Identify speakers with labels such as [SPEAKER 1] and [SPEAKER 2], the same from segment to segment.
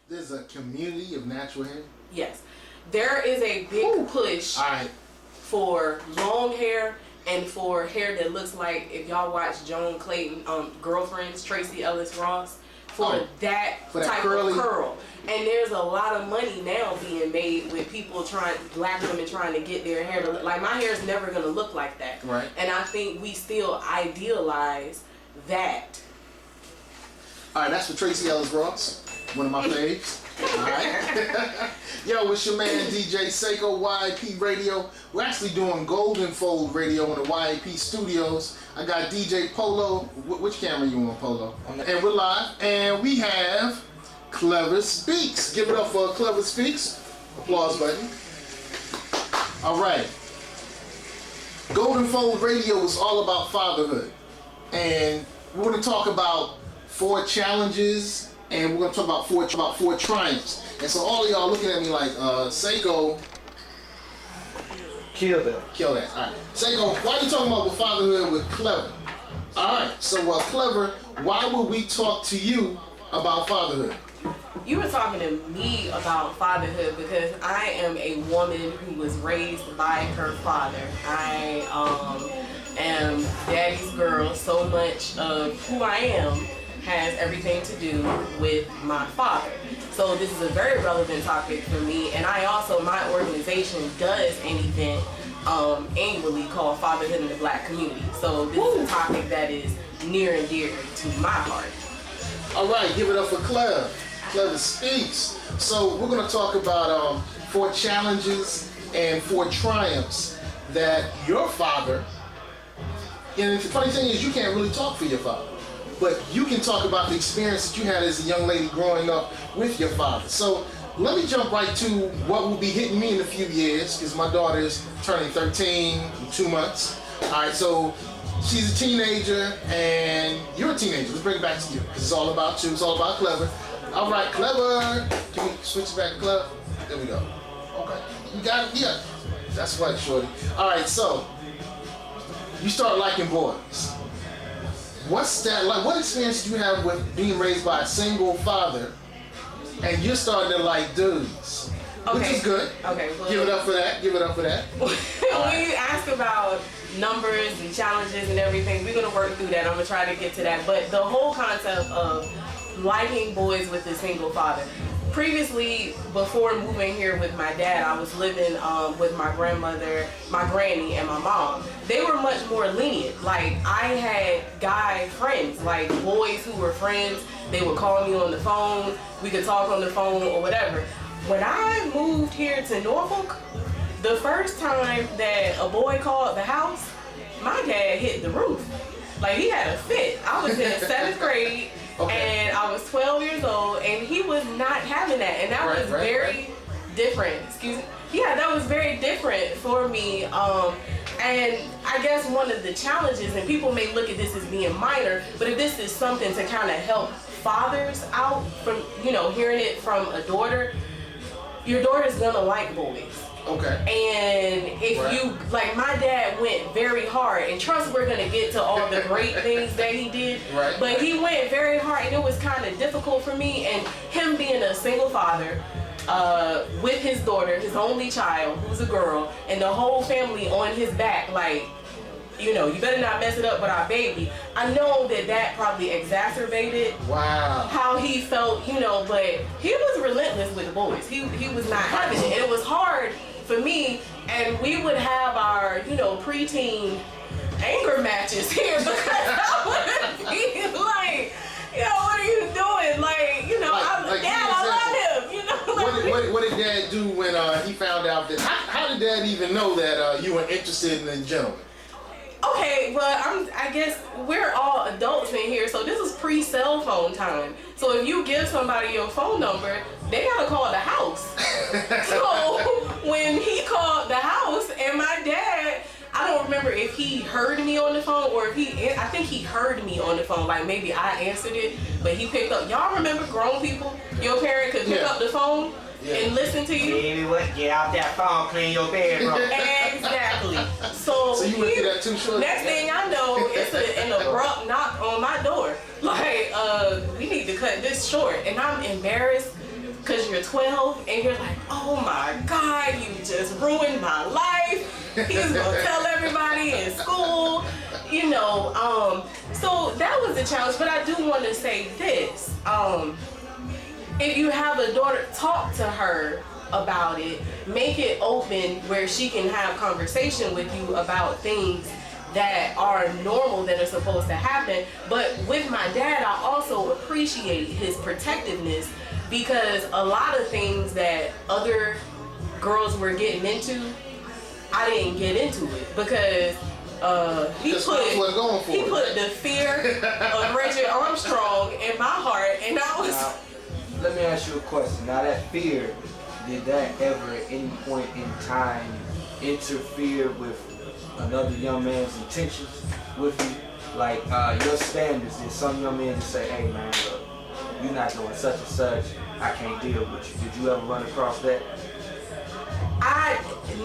[SPEAKER 1] there's a community of natural hair?
[SPEAKER 2] Yes. There is a big push for long hair and for hair that looks like, if y'all watch Joan Clayton, Girlfriends, Tracy Ellis Ross, for that type of curl. And there's a lot of money now being made with people black women trying to get their hair to look like, my hair is never going to look like that.
[SPEAKER 1] Right.
[SPEAKER 2] And I think we still idealize that.
[SPEAKER 1] All right, that's for Tracy Ellis Ross, one of my faves. All right. Yo, it's your man DJ Seiko, YAP Radio. We're actually doing Golden Fold Radio in the YAP studios. I got DJ Polo. Which camera you on, Polo? And we're live. And we have Clever Speaks. Give it up for Clever Speaks. Applause button. All right. Golden Fold Radio is all about fatherhood. And we're going to talk about 4 challenges, and we're going to talk about four triumphs. And so all of y'all looking at me like, Seiko,
[SPEAKER 3] kill that.
[SPEAKER 1] Kill that. All right. Seiko, why are you talking about fatherhood with Clever? All right. So, Clever, why would we talk to you about fatherhood?
[SPEAKER 2] You were talking to me about fatherhood because I am a woman who was raised by her father. I am daddy's girl. So much of who I am has everything to do with my father. So this is a very relevant topic for me. And I also, my organization does an event annually called Fatherhood in the Black Community. So this is a topic that is near and dear to my heart.
[SPEAKER 1] All right, give it up for Clever. Clever Speaks. So we're going to talk about 4 challenges and 4 triumphs that your father, and the funny thing is you can't really talk for your father, but you can talk about the experience that you had as a young lady growing up with your father. So let me jump right to what will be hitting me in a few years, because my daughter is turning 13 in 2 months. All right, so she's a teenager and you're a teenager. Let's bring it back to you, because it's all about you. It's all about Clever. All right, Clever. Can we switch it back to Clever? There we go. Okay, you got it? Yeah. That's right, shorty. All right, so you start liking boys. What's that like? What experience do you have with being raised by a single father and you're starting to like dudes? Okay. Which is good.
[SPEAKER 2] Okay. Well,
[SPEAKER 1] give it up for that. Give it up for that.
[SPEAKER 2] When you ask about numbers and challenges and everything, we're going to work through that. I'm going to try to get to that. But the whole concept of liking boys with a single father. Previously, before moving here with my dad, I was living with my grandmother, my granny, and my mom. They were much more lenient. Like, I had guy friends, like boys who were friends. They would call me on the phone. We could talk on the phone or whatever. When I moved here to Norfolk, the first time that a boy called the house, my dad hit the roof. Like, he had a fit. I was in 7th grade. Okay. And I was 12 years old, and he was not having that, and that was very different. Excuse me. Yeah, that was very different for me. And I guess one of the challenges, and people may look at this as being minor, but if this is something to kind of help fathers out from, hearing it from a daughter, your daughter's gonna like boys.
[SPEAKER 1] Okay.
[SPEAKER 2] And if you, like, my dad went very hard, and trust we're gonna get to all the great things that he did, but he went very hard, and it was kind of difficult for me. And him being a single father with his daughter, his only child, who's a girl, and the whole family on his back, like, you better not mess it up with our baby. I know that probably exacerbated how he felt, but he was relentless with the boys. He was not having it. And it was hard for me, and we would have our, preteen anger matches here because I would be like, what are you doing? Like, I love him,
[SPEAKER 1] What did Dad do when he found out that, how did Dad even know that you were interested in a gentleman?
[SPEAKER 2] Okay, well, I guess we're all adults in here, so this is pre-cell phone time. So if you give somebody your phone number, they gotta call the house. So when he called the house, and my dad, I don't remember if he heard me on the phone or if I think he heard me on the phone, like maybe I answered it, but he picked up. Y'all remember grown people? Your parent could pick up the phone and listen to you.
[SPEAKER 3] Baby, get out that phone, clean your bedroom.
[SPEAKER 2] Exactly. So
[SPEAKER 1] you went through that too, short.
[SPEAKER 2] Next thing I know, it's an abrupt knock on my door. Like, we need to cut this short. And I'm embarrassed because you're 12 and you're like, oh my God, you just ruined my life. He's gonna tell everybody in school, you know. So that was a challenge, but I do want to say this. If you have a daughter, talk to her about it, make it open where she can have conversation with you about things that are normal, that are supposed to happen. But with my dad, I also appreciate his protectiveness, because a lot of things that other girls were getting into, I didn't get into it because he put the fear of Reggie Armstrong in my heart, and I was.
[SPEAKER 4] Now, let me ask you a question. Now, that fear, did that ever at any point in time interfere with another young man's intentions with you? Like your standards, did some young men just say, hey man, look, you're not doing such and such, I can't deal with you? Did you ever run across that?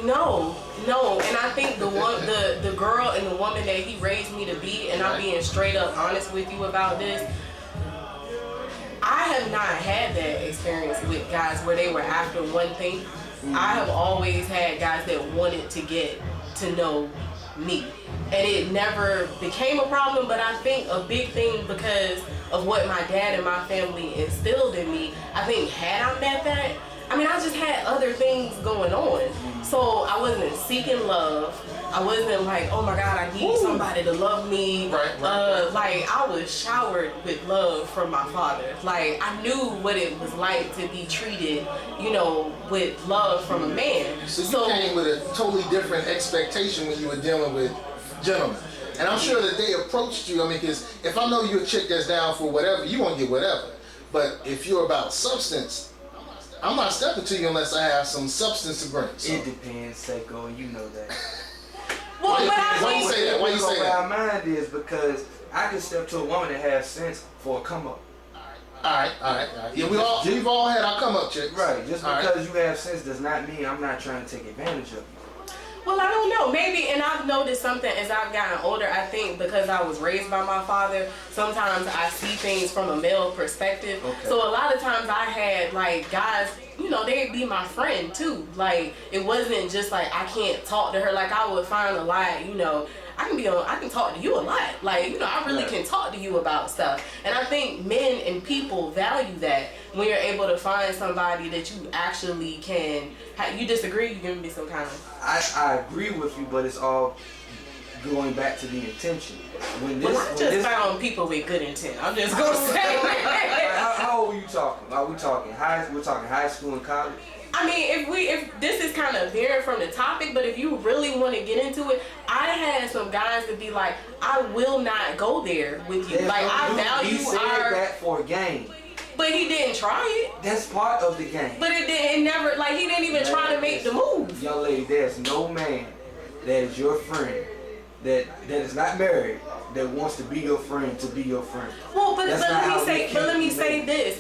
[SPEAKER 2] No, and I think the girl and the woman that he raised me to be, and I'm being straight up honest with you about this, I have not had that experience with guys where they were after one thing. I have always had guys that wanted to get to know me, and it never became a problem. But I think a big thing, because of what my dad and my family instilled in me, I think had I met that, I mean, I just had other things going on. So I wasn't seeking love. I wasn't like, oh my God, I need somebody to love me.
[SPEAKER 1] Right.
[SPEAKER 2] Like, I was showered with love from my father. Like, I knew what it was like to be treated, you know, with love from a man.
[SPEAKER 1] So you came with a totally different expectation when you were dealing with gentlemen. And I'm sure that they approached you, I mean, because if I know you're a chick that's down for whatever, you won't get whatever. But if you're about substance, I'm not stepping to you unless I have some substance to bring. So.
[SPEAKER 4] It depends, Seiko, and you know that.
[SPEAKER 2] Well,
[SPEAKER 1] Why you say that? Why you say that?
[SPEAKER 4] My mind is because I can step to a woman that has sense for a come up.
[SPEAKER 1] All right. Yeah, we've all had our come up chicks.
[SPEAKER 4] Right. Just because you have sense does not mean I'm not trying to take advantage of you.
[SPEAKER 2] Well, I don't know. Maybe, and I've noticed something as I've gotten older. I think because I was raised by my father, sometimes I see things from a male perspective.
[SPEAKER 4] Okay.
[SPEAKER 2] So a lot of times I had like guys, you know, they'd be my friend too. Like, it wasn't just like I can't talk to her. Like, I would find a lot, you know, I can talk to you a lot. Like, you know, I really can talk to you about stuff. And I think men and people value that when you're able to find somebody that you actually can. You disagree? You give me some kind of.
[SPEAKER 4] I agree with you, but it's all going back to the intention.
[SPEAKER 2] I just found people with good intent. I'm just gonna say.
[SPEAKER 4] How old are you talking? Are we talking we're talking high school and college?
[SPEAKER 2] I mean, if this is kind of veering from the topic, but if you really want to get into it, I had some guys to be like, I will not go there with you. Like, I value
[SPEAKER 4] he said that for a game.
[SPEAKER 2] But he didn't try it.
[SPEAKER 4] That's part of the game.
[SPEAKER 2] But it never, like, he didn't even try to make the move.
[SPEAKER 4] Young lady, there's no man that is your friend that is not married that wants to be your friend to be your friend.
[SPEAKER 2] Well, but let me say this.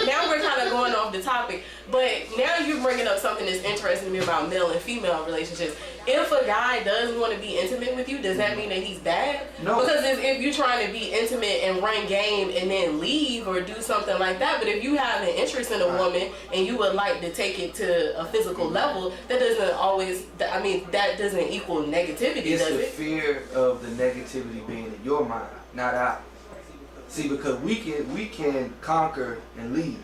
[SPEAKER 2] Now we're kind of going off the topic, but now you're bringing up something that's interesting to me about male and female relationships. If a guy does want to be intimate with you, does that mean that he's bad?
[SPEAKER 4] No.
[SPEAKER 2] Because if you're trying to be intimate and run game and then leave or do something like that, but if you have an interest in a woman and you would like to take it to a physical level, that doesn't always, I mean, that doesn't equal negativity,
[SPEAKER 4] it's
[SPEAKER 2] does
[SPEAKER 4] the
[SPEAKER 2] it?
[SPEAKER 4] fear of the negativity being in your mind, not ours. See, because we can conquer and leave.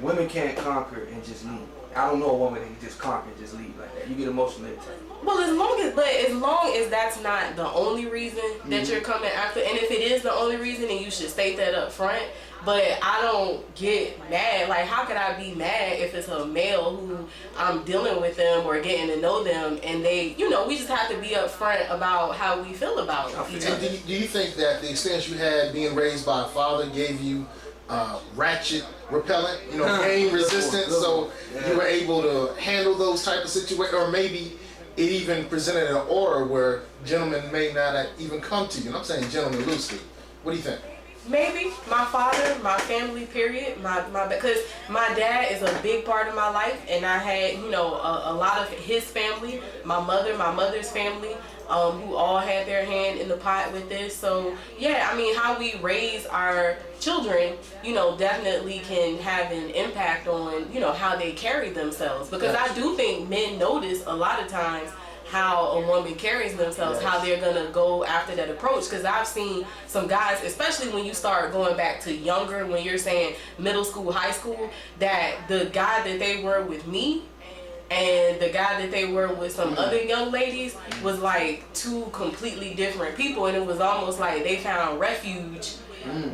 [SPEAKER 4] Women can't conquer and just leave. I don't know a woman that can just conquer and just leave like that. You get emotionally attacked.
[SPEAKER 2] Well, as long as that's not the only reason that you're coming after, and if it is the only reason, then you should state that up front. But I don't get mad. Like, how could I be mad if it's a male who I'm dealing with them or getting to know them, and they, you know, we just have to be upfront about how we feel about each other.
[SPEAKER 1] Do you think that the experience you had being raised by a father gave you ratchet repellent, you know, pain resistance, so you were able to handle those type of situations, or maybe it even presented an aura where gentlemen may not even come to you? And I'm saying gentlemen loosely. What do you think?
[SPEAKER 2] Maybe my father, my family, period. Because my dad is a big part of my life, and I had, you know, a lot of his family, my mother's family, who all had their hand in the pot with this. So yeah, I mean, how we raise our children, you know, definitely can have an impact on, you know, how they carry themselves. Because I do think men notice a lot of times how a woman carries themselves, how they're gonna go after that approach. Because I've seen some guys, especially when you start going back to younger, when you're saying middle school, high school, that the guy that they were with me and the guy that they were with some other young ladies was like two completely different people, and it was almost like they found refuge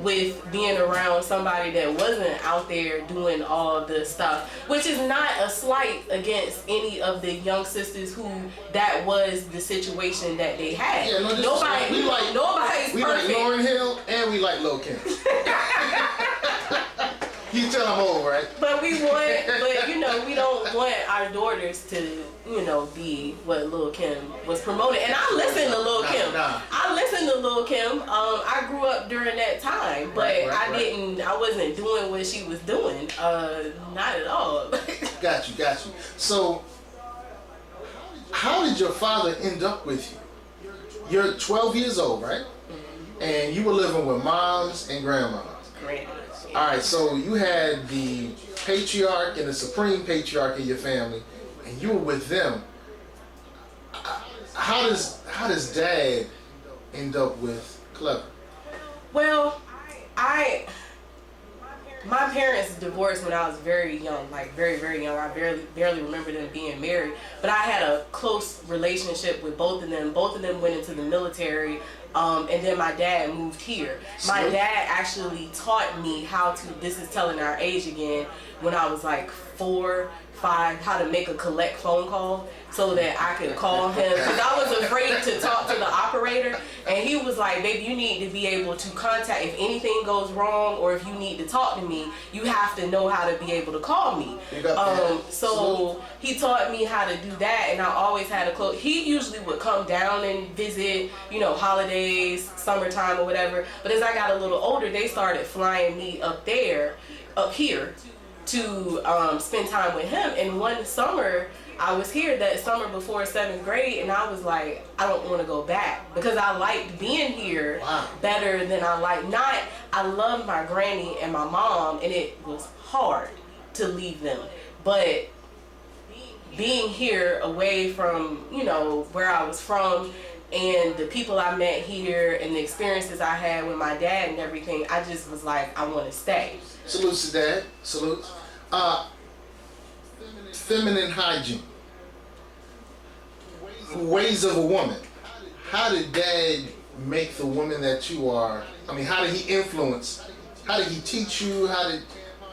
[SPEAKER 2] with being around somebody that wasn't out there doing all the stuff, which is not a slight against any of the young sisters who that was the situation that they had.
[SPEAKER 1] Yeah, no,
[SPEAKER 2] nobody's
[SPEAKER 1] we
[SPEAKER 2] perfect.
[SPEAKER 1] like Lauryn Hill and we like Lil' Kim. You tell I'm old, right?
[SPEAKER 2] But you know, we don't want our daughters to, you know, be what Lil' Kim was promoting. And I listen to Lil' Kim. I listen to Lil' Kim. I grew up during that time, but I wasn't doing what she was doing. Not at all.
[SPEAKER 1] Got you. So, how did your father end up with you? You're 12 years old, right? Mm-hmm. And you were living with moms and grandmas. All right, so you had the patriarch and the supreme patriarch in your family, and you were with them. How does Dad end up with Clever?
[SPEAKER 2] Well, my parents divorced when I was very young, like very, very young. I barely remember them being married, but I had a close relationship with both of them. Both of them went into the military. And then my dad moved here. My dad actually taught me how to, this is telling our age again, when I was like 4, 5, how to make a collect phone call so that I could call him. Because I was afraid to talk to the operator. And he was like, baby, you need to be able to contact, if anything goes wrong or if you need to talk to me, you have to know how to be able to call me. So he taught me how to do that, and I always had a close, he usually would come down and visit, you know, holidays, summertime or whatever. But as I got a little older, they started flying me up here to spend time with him. And one summer, I was here that summer before 7th grade, and I was like, I don't want to go back because I liked being here better than I loved my granny and my mom, and it was hard to leave them. But being here away from, you know, where I was from and the people I met here and the experiences I had with my dad and everything, I just was like, I want to stay.
[SPEAKER 1] Salutes to Dad. Salutes. Feminine hygiene. Ways of a woman. How did Dad make the woman that you are? I mean, how did he influence? How did he teach you? How did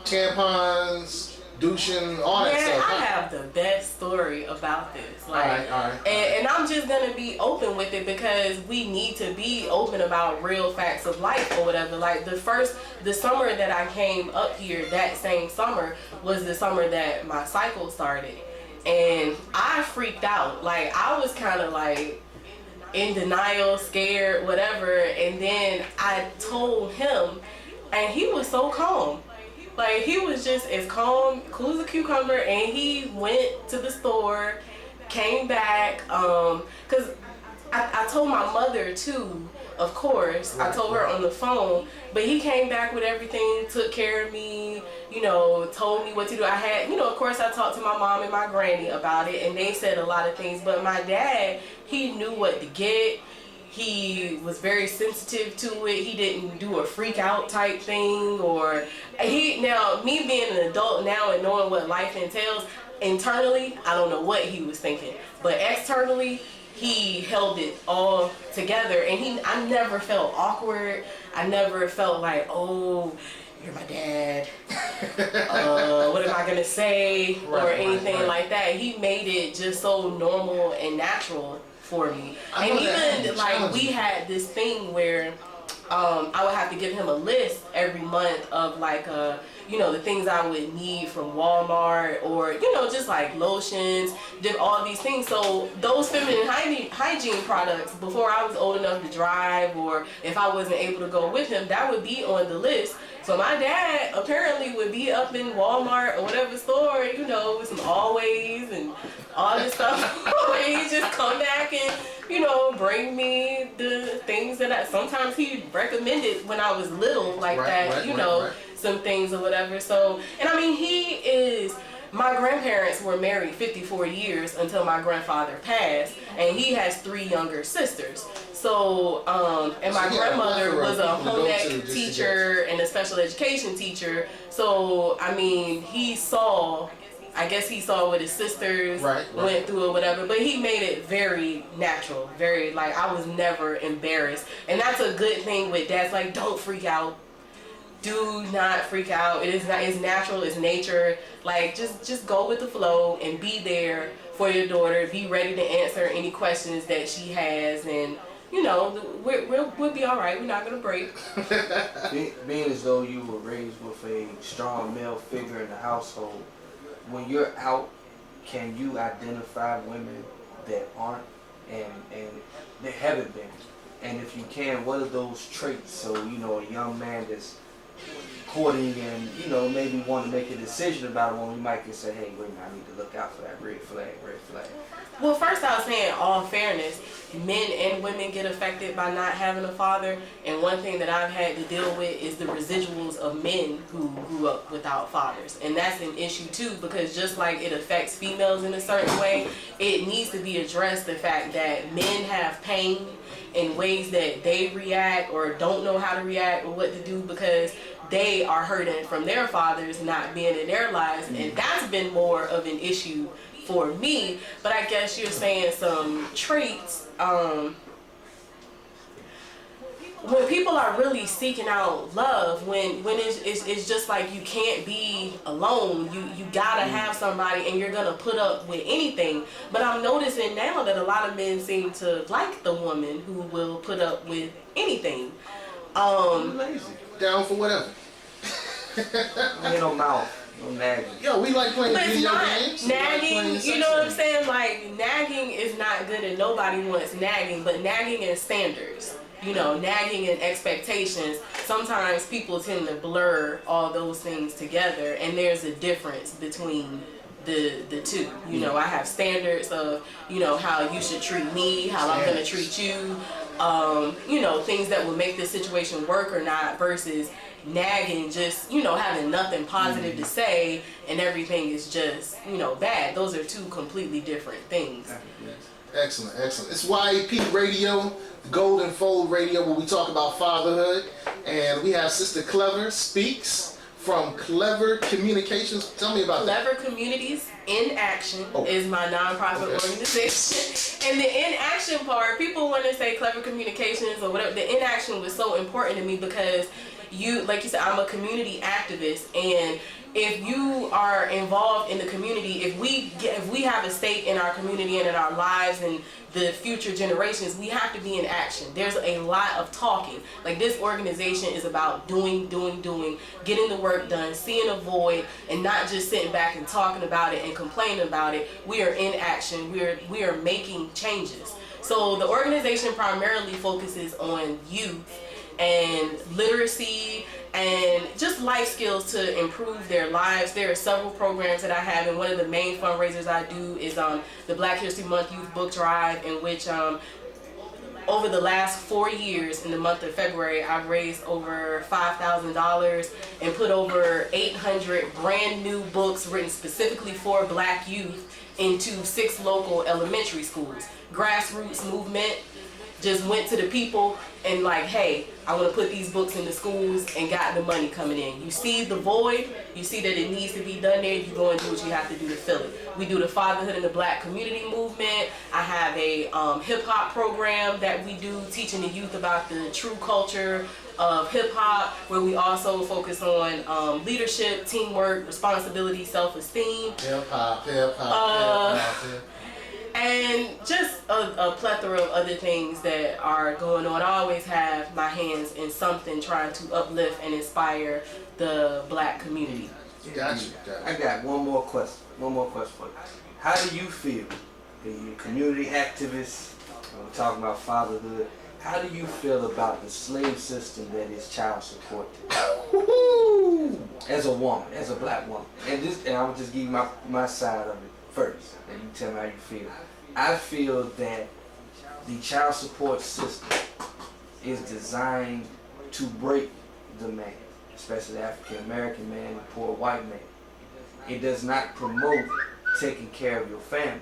[SPEAKER 1] tampons, douching, all that stuff?
[SPEAKER 2] I have the best story about this.
[SPEAKER 1] All right.
[SPEAKER 2] And I'm just gonna be open with it because we need to be open about real facts of life or whatever. Like the summer that I came up here, that same summer was the summer that my cycle started. And I freaked out. Like, I was kind of like in denial, scared, whatever. And then I told him, and he was so calm. Like, he was just as cool as a cucumber. And he went to the store, came back, because I told my mother too, of course. I told her on the phone, but he came back with everything, took care of me, you know, told me what to do. I had, you know, of course I talked to my mom and my granny about it, and they said a lot of things, but my dad, he knew what to get. He was very sensitive to it. He didn't do a freak out type thing, now, me being an adult now and knowing what life entails, internally, I don't know what he was thinking, but externally, he held it all together, and I never felt awkward. I never felt like, oh, you're my dad. What am I gonna say or anything like that? He made it just so normal and natural for me. And even like we had this thing where I would have to give him a list every month of like the things I would need from Walmart, or just like lotions, did all these things. So those feminine hygiene products, before I was old enough to drive, or if I wasn't able to go with him, that would be on the list. So my dad apparently would be up in Walmart or whatever store, with some Always and all this stuff. And he'd just come back and, bring me the things that sometimes he recommended when I was little, like some things or whatever. So, and I mean, my grandparents were married 54 years until my grandfather passed, and he has 3 younger sisters. So, and my grandmother was a home ec teacher and a special education teacher. So, I mean, I guess he saw what his sisters went through or whatever, but he made it very natural, very, like, I was never embarrassed. And that's a good thing with dads, like, don't freak out. Do not freak out. It's natural, it's nature. Like, just go with the flow and be there for your daughter. Be ready to answer any questions that she has, and we'll be all right. We're not gonna break.
[SPEAKER 4] Being as though you were raised with a strong male figure in the household, when you're out, can you identify women that aren't and they haven't been? And if you can, what are those traits? So a young man that's courting and maybe want to make a decision about a woman, you might can say, hey, wait a minute, I need to look out for that red flag.
[SPEAKER 2] Well, first I was saying, all fairness, men and women get affected by not having a father, and one thing that I've had to deal with is the residuals of men who grew up without fathers. And that's an issue too, because just like it affects females in a certain way, it needs to be addressed, the fact that men have pain in ways that they react or don't know how to react or what to do, because they are hurting from their fathers not being in their lives. And that's been more of an issue for me. But I guess you're saying some traits. When people are really seeking out love, when it's just like you can't be alone, you gotta have somebody, and you're gonna put up with anything. But I'm noticing now that a lot of men seem to like the woman who will put up with anything.
[SPEAKER 4] Lazy.
[SPEAKER 1] Down for whatever.
[SPEAKER 4] Ain't no mouth. No nagging.
[SPEAKER 1] Yo, we like playing
[SPEAKER 2] But it's
[SPEAKER 1] video
[SPEAKER 2] not
[SPEAKER 1] games.
[SPEAKER 2] nagging, you know what I'm saying? Like, nagging is not good, and nobody wants nagging, but nagging and standards. Nagging and expectations, sometimes people tend to blur all those things together, and there's a difference between the two. I have standards of, how you should treat me, how I'm gonna treat you, things that will make this situation work or not, versus nagging, just, having nothing positive to say, and everything is just, bad. Those are 2 completely different things.
[SPEAKER 1] Excellent. It's YAP Radio, the Golden Fold Radio, where we talk about fatherhood. And we have Sister Clever Speaks from Clever Communications. Tell me about that.
[SPEAKER 2] Clever Communities in Action is my nonprofit organization. And the in action part, people want to say Clever Communications or whatever. The in action was so important to me because like you said, I'm a community activist, and if you are involved in the community, if we have a stake in our community and in our lives and the future generations, we have to be in action. There's a lot of talking. Like, this organization is about doing, getting the work done, seeing a void, and not just sitting back and talking about it and complaining about it. We are in action. We are making changes. So the organization primarily focuses on youth and literacy and just life skills to improve their lives. There are several programs that I have, and one of the main fundraisers I do is the Black History Month Youth Book Drive, in which over the last 4 years, in the month of February, I've raised over $5,000 and put over 800 brand new books written specifically for Black youth into 6 local elementary schools. Grassroots movement. Just went to the people and like, hey, I want to put these books in the schools, and got the money coming in. You see the void, you see that it needs to be done there, you go and do what you have to do to fill it. We do the fatherhood in the Black community movement. I have a hip hop program that we do, teaching the youth about the true culture of hip hop, where we also focus on leadership, teamwork, responsibility, self-esteem.
[SPEAKER 1] Hip hop.
[SPEAKER 2] and just a plethora of other things that are going on. I always have my hands in something trying to uplift and inspire the Black community.
[SPEAKER 1] Gotcha.
[SPEAKER 4] I got one more question for you. How do you feel, the community activists, we're talking about fatherhood, how do you feel about the slave system that is child support today? As a woman, as a Black woman. And I will just give you my side of it first, and you tell me how you feel. I feel that the child support system is designed to break the man, especially the African American man, the poor white man. It does not promote taking care of your family.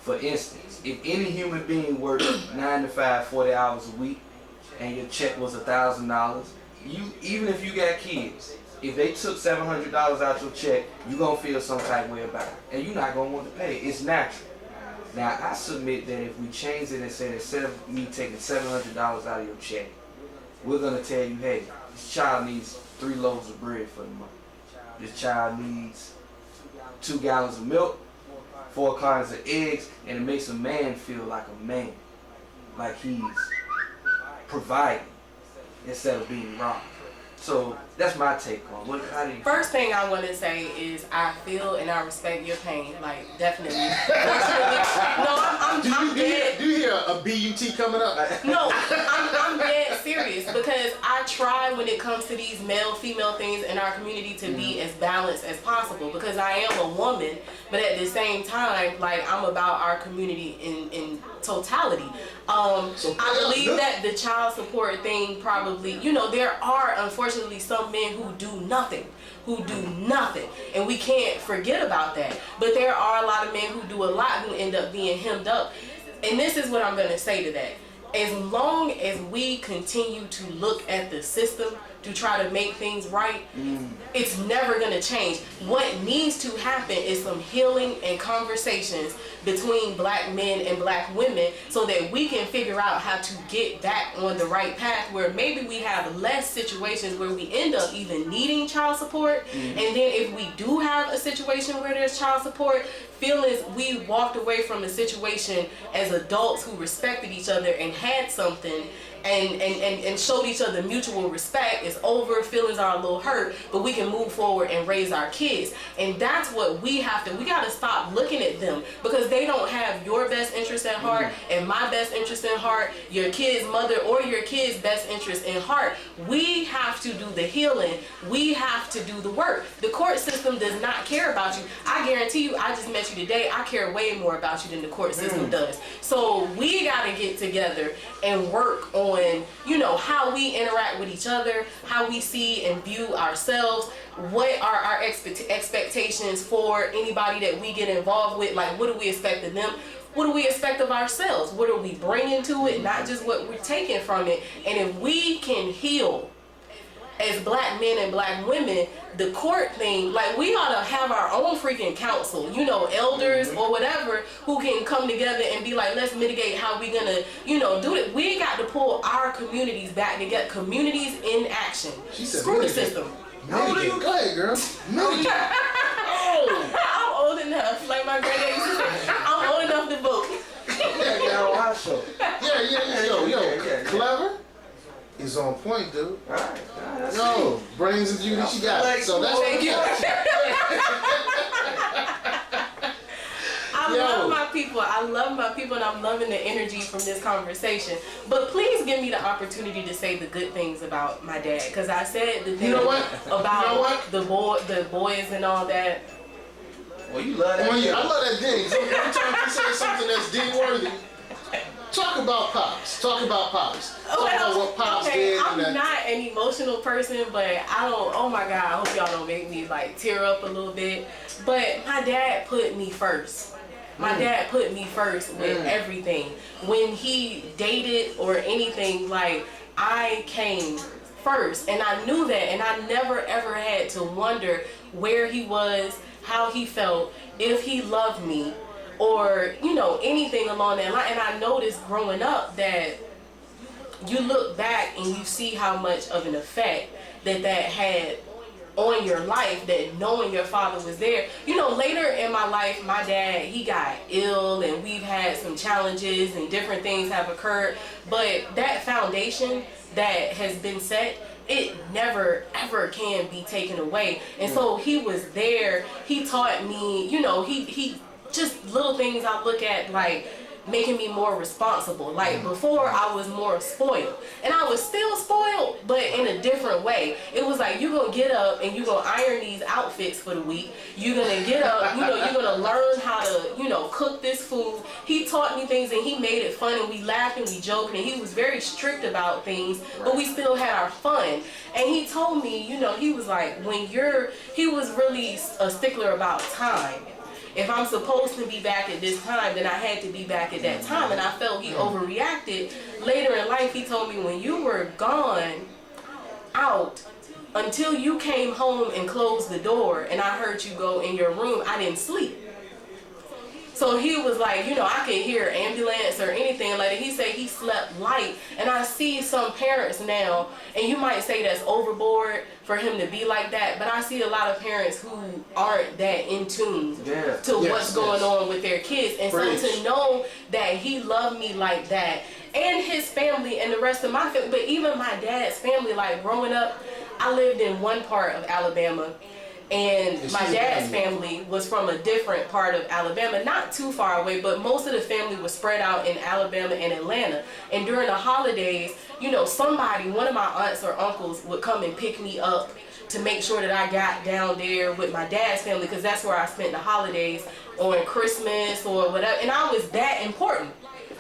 [SPEAKER 4] For instance, if any human being worked 9 to 5, 40 hours a week, and your check was $1,000, even if you got kids, if they took $700 out your check, you're going to feel some type of way about it. And you're not going to want to pay it. It's natural. Now, I submit that if we change it and say, instead of me taking $700 out of your check, we're going to tell you, hey, this child needs 3 loaves of bread for the month. This child needs 2 gallons of milk, 4 cartons of eggs, and it makes a man feel like a man, like he's providing instead of being robbed. So that's my take on it. How do you
[SPEAKER 2] First thing I want to say is I feel and I respect your pain, like definitely. No, I'm dead.
[SPEAKER 1] Do you hear a BUT coming up?
[SPEAKER 2] No, I'm dead serious because I try when it comes to these male-female things in our community to be as balanced as possible because I am a woman, but at the same time, like I'm about our community in totality. I believe that the child support thing probably, there are unfortunately some men who do nothing, and we can't forget about that. But there are a lot of men who do a lot who end up being hemmed up. And this is what I'm going to say to that. As long as we continue to look at the system to try to make things right, it's never going to change. What needs to happen is some healing and conversations between Black men and Black women so that we can figure out how to get back on the right path where maybe we have less situations where we end up even needing child support. And then if we do have a situation where there's child support, feelings we walked away from the situation as adults who respected each other and had something and showed each other mutual respect is over, feelings are a little hurt, but we can move forward and raise our kids. And that's what we got to stop looking at them because they don't have your best interest at heart and my best interest in heart, your kid's mother or your kid's best interest in heart. We have to do the healing. We have to do the work. The court system does not care about you. I guarantee you, I just met you today, I care way more about you than the court system does. So we got to get together and work on how we interact with each other, how we see and view ourselves, what are our expectations for anybody that we get involved with, like what do we expect of them, what do we expect of ourselves, what are we bringing to it, not just what we're taking from it. And if we can heal as Black men and Black women, the court thing, like we ought to have our own freaking council, elders or whatever, who can come together and be like, let's mitigate how we gonna, do it. We got to pull our communities back together, communities in action. Screw the system.
[SPEAKER 1] How old are you? Go ahead, girl.
[SPEAKER 2] I'm old enough, like my granddad used to say, I'm old enough to vote.
[SPEAKER 1] Yo, Clever is on point, dude.
[SPEAKER 4] All right.
[SPEAKER 1] No, brains and beauty, she got it. So that's what you
[SPEAKER 2] I love my people, and I'm loving the energy from this conversation. But please give me the opportunity to say the good things about my dad, because I said the thing about the boys and all that.
[SPEAKER 4] Well, you love that.
[SPEAKER 1] I love that thing. So every time you say something that's D-worthy, talk about Pops. Talk about what Pops did.
[SPEAKER 2] I'm not an emotional person, but I don't, oh my God, I hope y'all don't make me like tear up a little bit. But my dad put me first. My dad put me first with everything. When he dated or anything, like I came first. And I knew that, and I never ever had to wonder where he was, how he felt, if he loved me, or anything along that line. And I noticed growing up that you look back and you see how much of an effect that had on your life, that knowing your father was there. You know, later in my life, my dad, he got ill and we've had some challenges and different things have occurred. But that foundation that has been set, it never ever can be taken away. And so he was there. He taught me, you know, he just little things I look at, like making me more responsible. Like before, I was more spoiled, and I was still spoiled, but in a different way. It was like, you gonna get up and you gonna iron these outfits for the week. You're gonna get up, you know, you're gonna learn how to, you know, cook this food. He taught me things and he made it fun, and we laughed and we joked, and he was very strict about things, but we still had our fun. And he told me, you know, he was like, he was really a stickler about time. If I'm supposed to be back at this time, then I had to be back at that time. And I felt he overreacted. Later in life, he told me, when you were gone out, until you came home and closed the door and I heard you go in your room, I didn't sleep. So he was like, you know, I could hear ambulance or anything like that. He said he slept light. And I see some parents now, and you might say that's overboard for him to be like that, but I see a lot of parents who aren't that in tune to what's going on with their kids. And so to know that he loved me like that, and his family and the rest of my family, but even my dad's family, like growing up, I lived in one part of Alabama, and my dad's family was from a different part of Alabama, not too far away, but most of the family was spread out in Alabama and Atlanta. And during the holidays, you know, one of my aunts or uncles would come and pick me up to make sure that I got down there with my dad's family, because that's where I spent the holidays, on Christmas or whatever. And I was that important.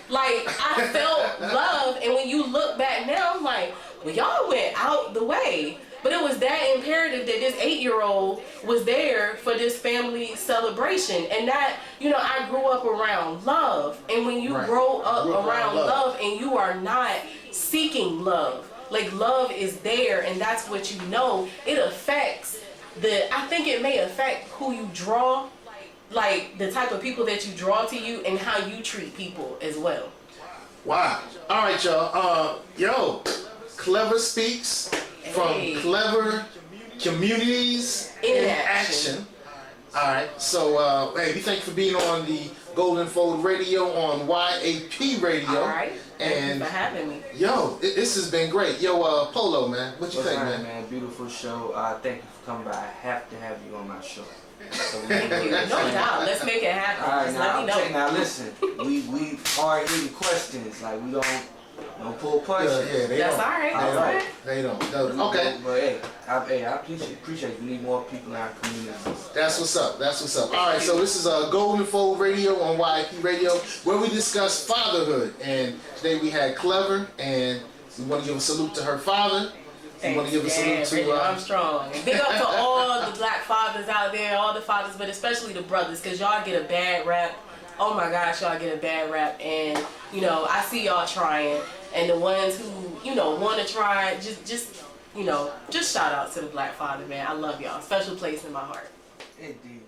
[SPEAKER 2] Like, I felt love, and when you look back now, I'm like, well, y'all went out the way. But it was that imperative that this 8-year-old was there for this family celebration. And that, you know, I grew up around love. And when you grow up around love and you are not seeking love, like love is there and that's what you know, it affects I think it may affect who you draw, like the type of people that you draw to you and how you treat people as well.
[SPEAKER 1] Wow. All right, y'all. Clever Speaks. From Clever Communities in Action. All right, so hey, we thank you for being on the Golden Fold Radio on YAP Radio.
[SPEAKER 2] All right, thank you for having me.
[SPEAKER 1] Yo, this has been great. Yo, Polo, man, what you think, man?
[SPEAKER 4] Beautiful show. Thank you for coming by. I have to have you on my show. So
[SPEAKER 2] thank you. No doubt. Let's make it happen.
[SPEAKER 4] All right,
[SPEAKER 2] let me know.
[SPEAKER 4] Now listen, we hard hitting questions. Like we don't pull punches.
[SPEAKER 1] Yeah, they
[SPEAKER 2] That's
[SPEAKER 1] don't.
[SPEAKER 2] all right.
[SPEAKER 1] They don't. Okay.
[SPEAKER 4] But hey, I appreciate we need more people in our community.
[SPEAKER 1] That's what's up. All right, so this is Golden Fold Radio on YP Radio, where we discuss fatherhood. And today we had Clever, and we want to give a salute to her father. We want to give a salute to
[SPEAKER 2] Starr Armstrong. And big up to all the black fathers out there, all the fathers, but especially the brothers, because y'all get a bad rap. Oh my gosh, y'all get a bad rap. And, you know, I see y'all trying. And the ones who, you know, want to try, just shout out to the black father, man. I love y'all. Special place in my heart.
[SPEAKER 4] Indeed.